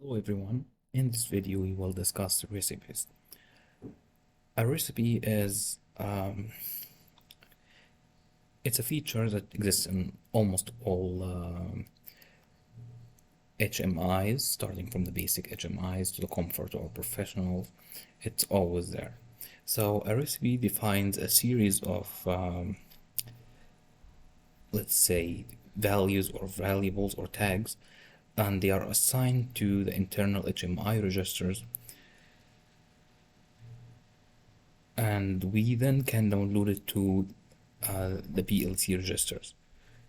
Hello everyone. In this video we will discuss recipes. A recipe is it's a feature that exists in almost all HMIs, starting from the basic HMIs to the comfort or professional. It's always there. So a recipe defines a series of let's say values or variables or tags, and they are assigned to the internal HMI registers, and we then can download it to the PLC registers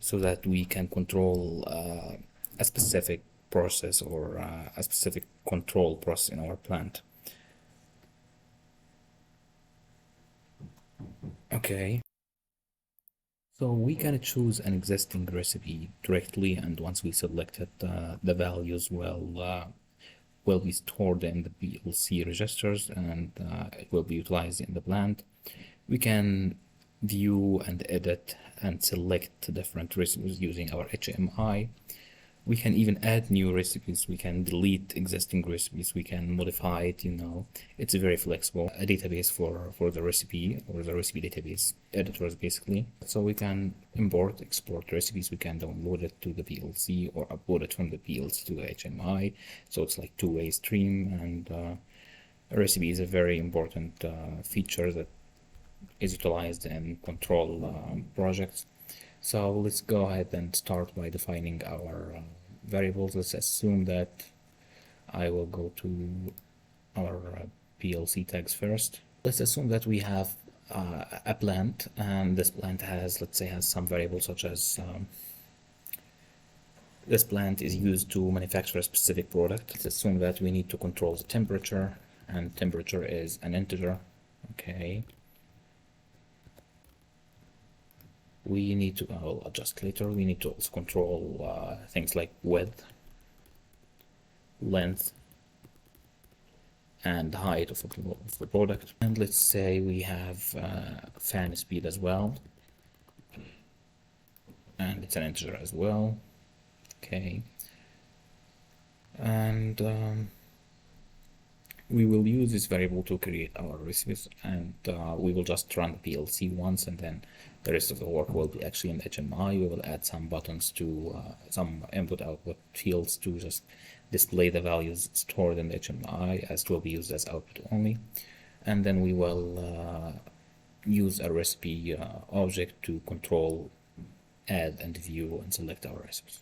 so that we can control a specific process or a specific control process in our plant. Okay, so we can choose an existing recipe directly, and once we select it, the values will be stored in the PLC registers, and it will be utilized in the plant. We can view and edit and select different recipes using our HMI. We can even add new recipes. We can delete existing recipes. We can modify it, It's very flexible. A database for the recipe, or the recipe database editors, basically. So we can import, export recipes. We can download it to the PLC or upload it from the PLC to the HMI. So it's like two-way stream, and a recipe is a very important feature that is utilized in control projects. So let's go ahead and start by defining our variables. Let's assume that I will go to our PLC tags first. Let's assume that we have a plant, and this plant has, let's say, has some variables such as this plant is used to manufacture a specific product. Let's assume that we need to control the temperature, and temperature is an integer. Okay. We need to, I'll adjust later, we need to also control things like width, length, and height of the product. And let's say we have fan speed as well, and it's an integer as well. Okay. And we will use this variable to create our recipes, and we will just run the PLC once, and then the rest of the work will be actually in HMI. We will add some buttons to some input output fields to just display the values stored in the HMI, as it will be used as output only. And then we will use a recipe object to control, add, and view and select our recipes.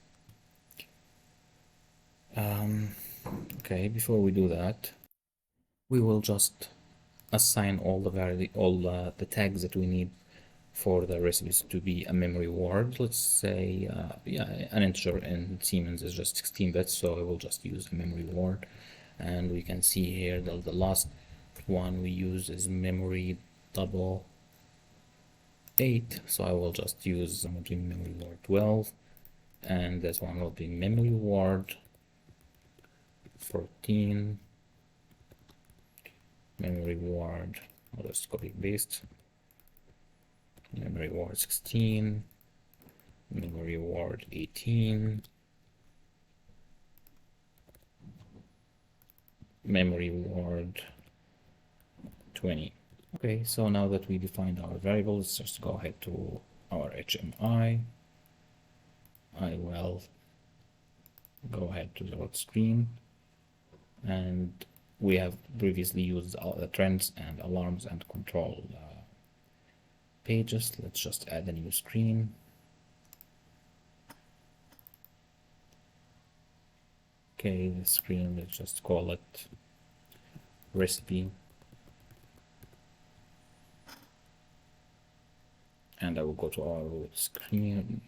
Okay, before we do that, we will just assign all the tags that we need for the recipes to be a memory word. Let's say an integer in Siemens is just 16 bits, so I will just use a memory word. And we can see here that the last one we use is memory double 8, so I will just use memory word 12, and this one will be memory word 14, memory word, I'll just copy paste, memory word 16, memory word 18, memory word 20. Okay, so now that we defined our variables, just go ahead to our HMI. I will go ahead to the load screen, and we have previously used all the trends and alarms and control pages. Let's just add a new screen. Okay, the screen, let's just call it recipe, and I will go to our screen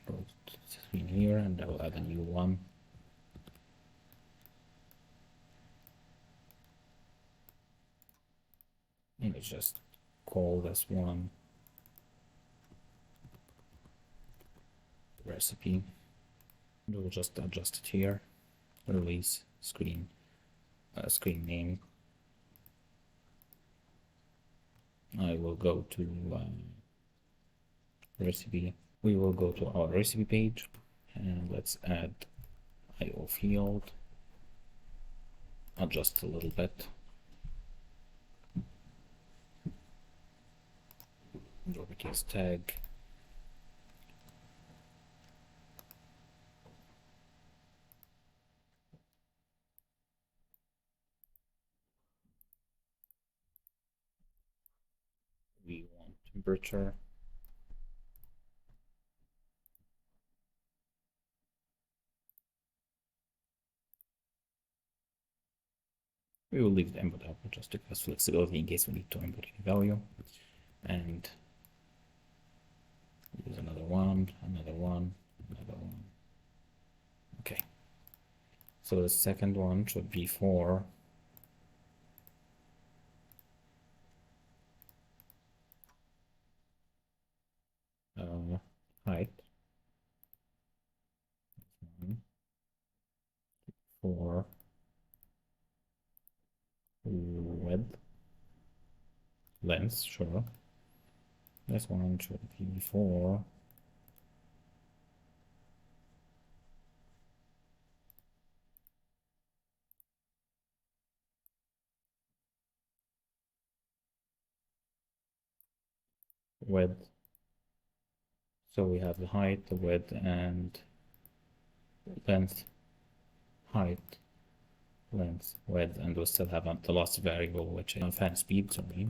here, and I will add a new one. And let's just call this one recipe. And we'll just adjust it here. Release screen, screen name. I will go to recipe. We will go to our recipe page, and let's add IO field. adjust a little bit. Properties tag. We want temperature. We will leave the input output just to give us flexibility in case we need to input any value. And use another one, another one, another one. Okay. So the second one should be for height, for width, length, sure. This one should be for width. So we have the height, the width, and length, height, length, width, and we still have the last variable, which is fan speed. Sorry,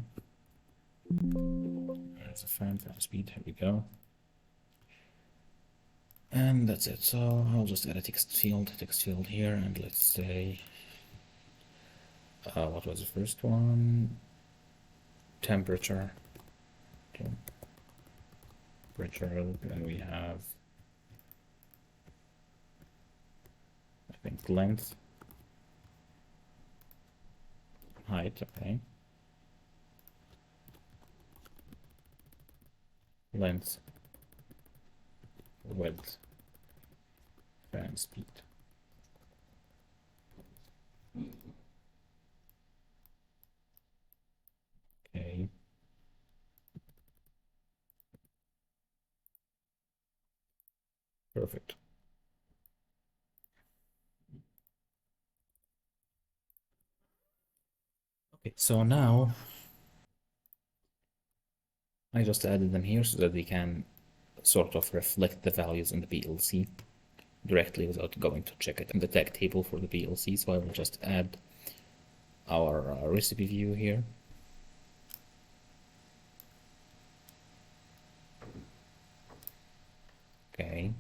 there's a fan speed. Here we go. And that's it. So I'll just add a text field here, and let's say, what was the first one? Temperature. Then we have, I think, length, height, okay, length, width, fan speed. Okay. Perfect. Okay, so now I just added them here so that they can sort of reflect the values in the PLC directly without going to check it in the tag table for the PLC. So I will just add our recipe view here. Okay.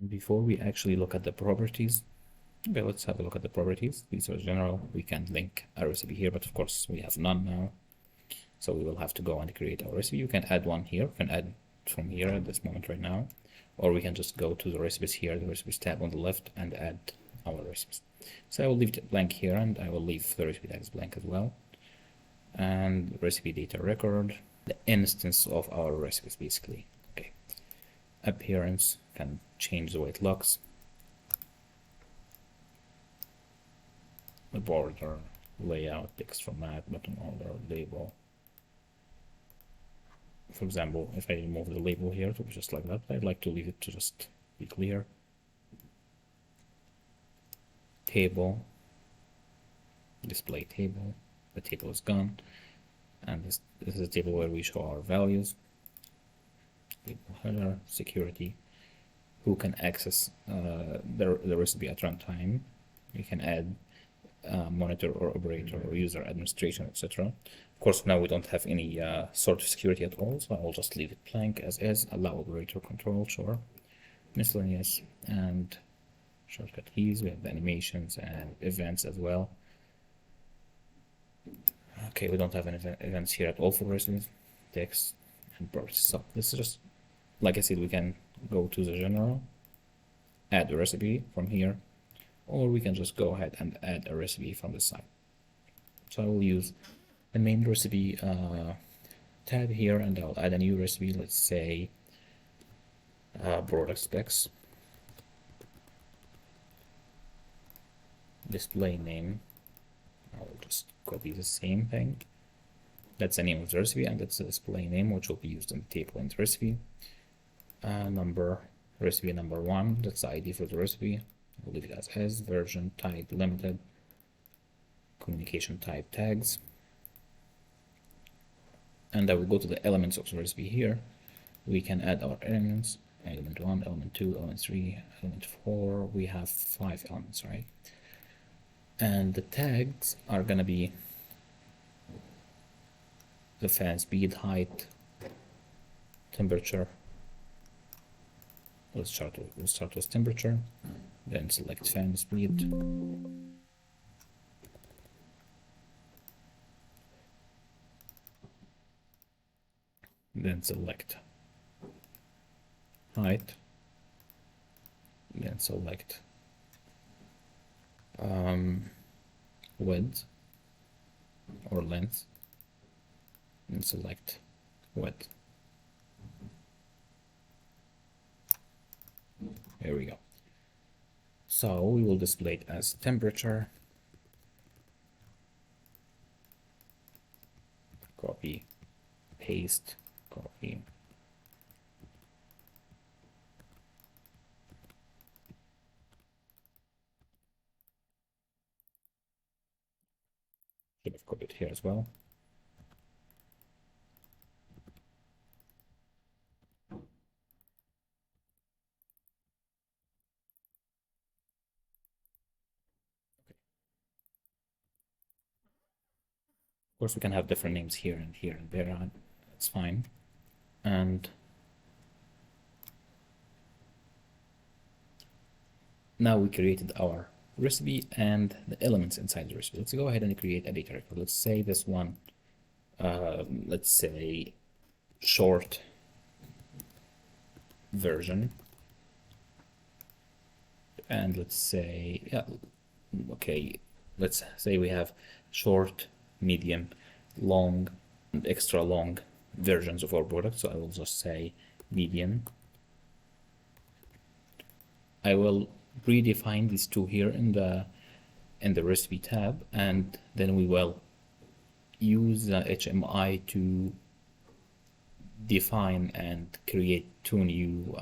And before we actually look at the properties, okay, let's have a look at the properties. These are general. We can link a recipe here, but of course we have none now. So we will have to go and create our recipe. You can add one here. You can add from here at this moment right now. Or we can just go to the recipes here, the recipes tab on the left, and add our recipes. So I will leave it blank here, and I will leave the recipe tags blank as well. And recipe data record, the instance of our recipes basically. Okay. Appearance, can change the way it looks. The border, layout, text format, button order, label. For example, if I remove the label here to be just like that, I'd like to leave it to just be clear. Table, display table, the table is gone. And this is a table where we show our values. Table header, security, who can access the recipe at runtime. We can add monitor or operator or user administration, etc. Of course, now we don't have any sort of security at all, so I will just leave it blank as is. Allow operator control, sure. Miscellaneous and shortcut keys. We have the animations and events as well. Okay, we don't have any events here at all for recipes, text, and properties. So this is just, like I said, we can go to the general, add a recipe from here, or we can just go ahead and add a recipe from the side. So I will use the main recipe tab here, and I'll add a new recipe. Let's say product specs, display name. I'll just copy the same thing. That's the name of the recipe, and that's the display name, which will be used in the table and the recipe. Number, recipe number 1, that's the ID for the recipe. I'll leave it as is, version type limited, communication type tags. And I will go to the elements of the recipe here. We can add our elements, element 1, element 2, element 3, element 4. We have 5 elements, right? And the tags are gonna be the fan speed, height, temperature. We'll start with temperature, then select fan speed. Then select height, then select width or length, and select width. Here we go. So we will display it as temperature. Copy, paste, copy. Should have copied here as well. Of course, we can have different names here and there. It's fine. And now we created our recipe and the elements inside the recipe. Let's go ahead and create a data record. Let's say this one, let's say short version. And let's say, yeah, okay, let's say we have short, medium, long, and extra long versions of our product. So I will just say medium. I will redefine these two here in the recipe tab, and then we will use HMI to define and create two new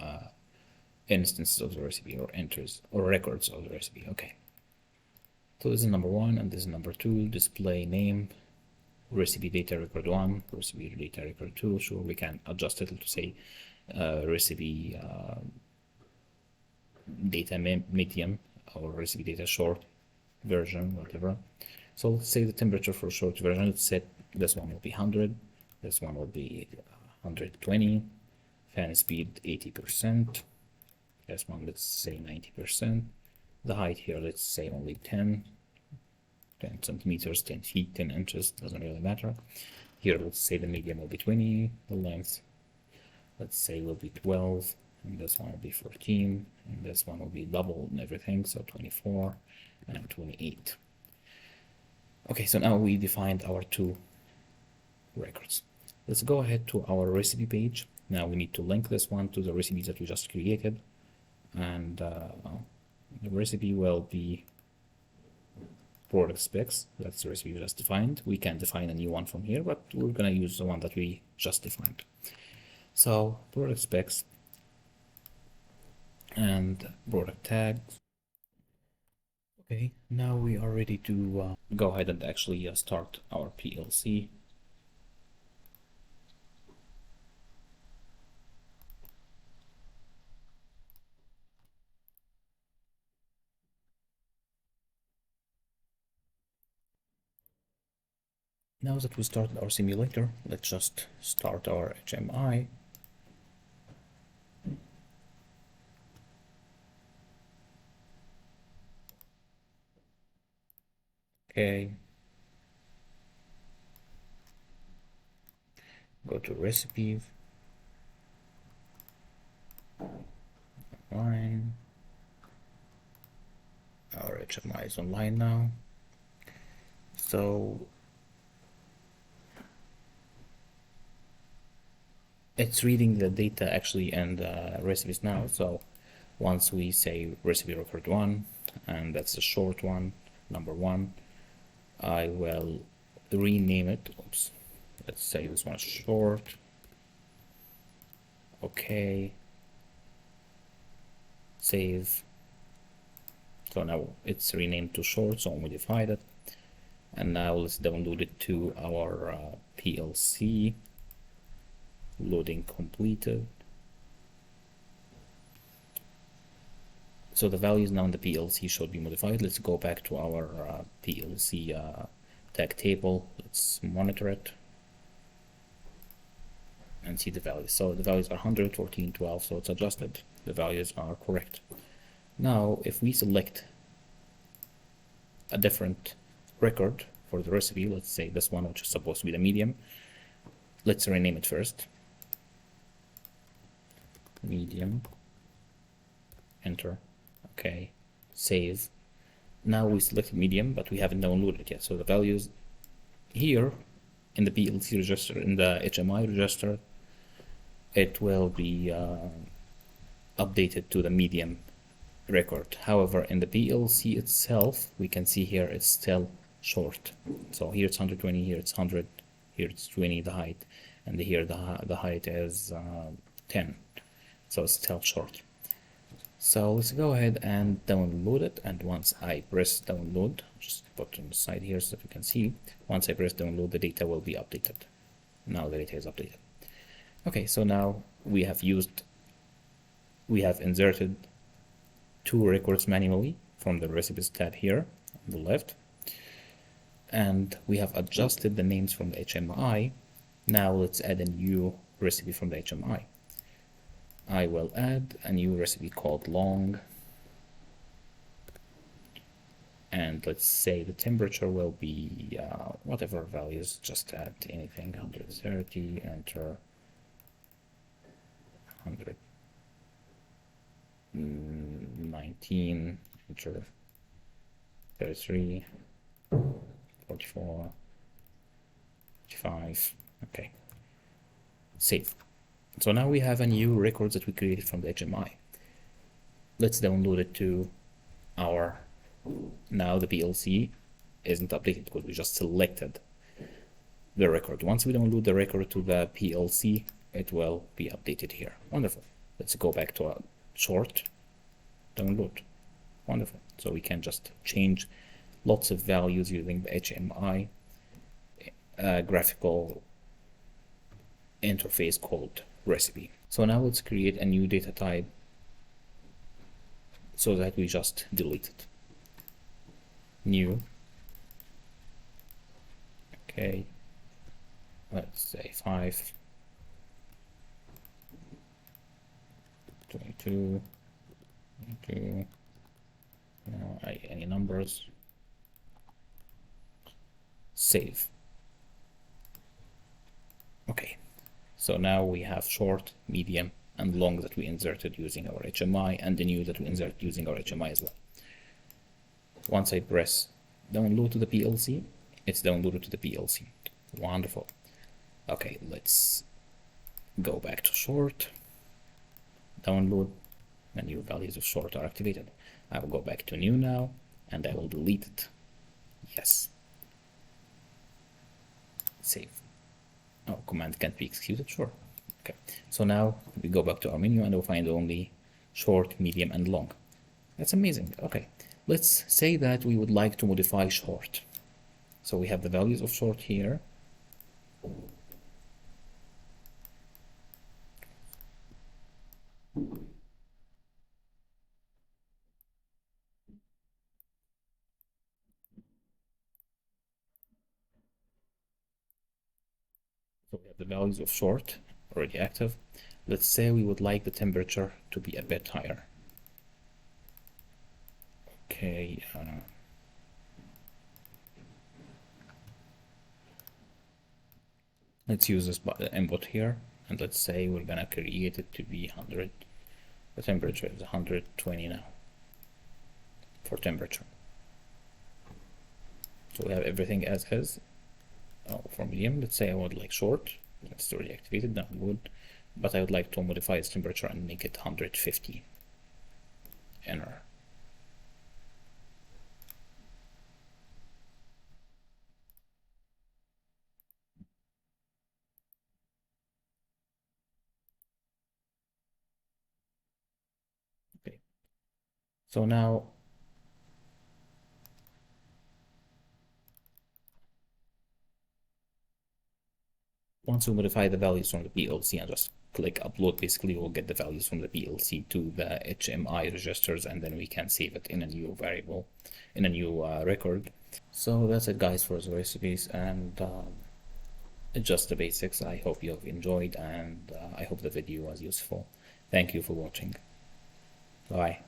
instances of the recipe, or enters or records of the recipe. Okay. So this is number 1 and this is number 2. Display name, recipe data record 1, recipe data record 2. Sure, we can adjust it to say recipe data medium or recipe data short version, whatever. So let's say the temperature for short version. Let's set this one will be 100, this one will be 120, fan speed 80%, this one let's say 90%. The height here, let's say only 10 centimeters, 10 feet, 10 inches, doesn't really matter. Here, let's say the medium will be 20, the length, let's say will be 12, and this one will be 14, and this one will be double and everything, so 24 and 28. Okay, so now we defined our two records. Let's go ahead to our recipe page. Now we need to link this one to the recipes that we just created, and the recipe will be product specs. That's the recipe we just defined. We can define a new one from here, but we're gonna use the one that we just defined. So product specs and product tags. Okay, now we are ready to go ahead and actually start our PLC. Now that we started our simulator, let's just start our HMI. Okay. Go to recipe. Online. Our HMI is online now. So it's reading the data actually and recipes now. So once we say recipe record 1, and that's the short one, number 1, I will rename it. Oops. Let's say this one is short. Okay. Save. So now it's renamed to short, so I modified it. And now let's download it to our PLC. Loading completed. So the values now in the PLC should be modified. Let's go back to our PLC tag table. Let's monitor it and see the values. So the values are 100, 14, 12, so it's adjusted. The values are correct. Now, if we select a different record for the recipe, let's say this one, which is supposed to be the medium, let's rename it first. Medium, enter, okay, save. Now we selected medium, but we haven't downloaded it yet. So the values here in the PLC register, in the HMI register, it will be updated to the medium record. However, in the PLC itself, we can see here it's still short. So here it's 120, here it's 100, here it's 20, the height, and here the height is 10. So it's still short. So let's go ahead and download it. And once I press download, just put on the side here so that you can see, once I press download, the data will be updated. Now the data is updated. Okay, so now we have inserted 2 records manually from the recipes tab here on the left. And we have adjusted the names from the HMI. Now let's add a new recipe from the HMI. I will add a new recipe called long. And let's say the temperature will be whatever values, just add anything, 130, enter, 119, enter, 33, 44, 55, okay, save. So now we have a new record that we created from the HMI. Let's download it to our, now the PLC isn't updated because we just selected the record. Once we download the record to the PLC, it will be updated here. Wonderful. Let's go back to our short download. Wonderful. So we can just change lots of values using the HMI graphical interface called recipe. So now let's create a new data type so that we just delete it. New. Okay. Let's say 5, 22, 22, any numbers. Save. Okay. So now we have short, medium, and long that we inserted using our HMI, and the new that we insert using our HMI as well. Once I press download to the PLC, it's downloaded to the PLC. Wonderful. Okay, let's go back to short, download, and new values of short are activated. I will go back to new now, and I will delete it. Yes. Save. Oh, command can't be executed, sure. Okay, so now we go back to our menu and we'll find only short, medium, and long. That's amazing. Okay, let's say that we would like to modify short. So we have the values of short here. So we have the values of short already active. Let's say we would like the temperature to be a bit higher. Okay, let's use this input here, and let's say we're gonna create it to be 100. The temperature is 120 now for temperature. So we have everything as is. Oh, for medium, let's say I would like short. It's already activated, download. But I would like to modify its temperature and make it 150. Enter. Okay. So now Once we modify the values from the PLC and just click upload, basically we'll get the values from the PLC to the HMI registers, and then we can save it in a new variable, in a new record. So that's it, guys, for the recipes, and just the basics. I hope you have enjoyed, and I hope the video was useful. Thank you for watching. Bye.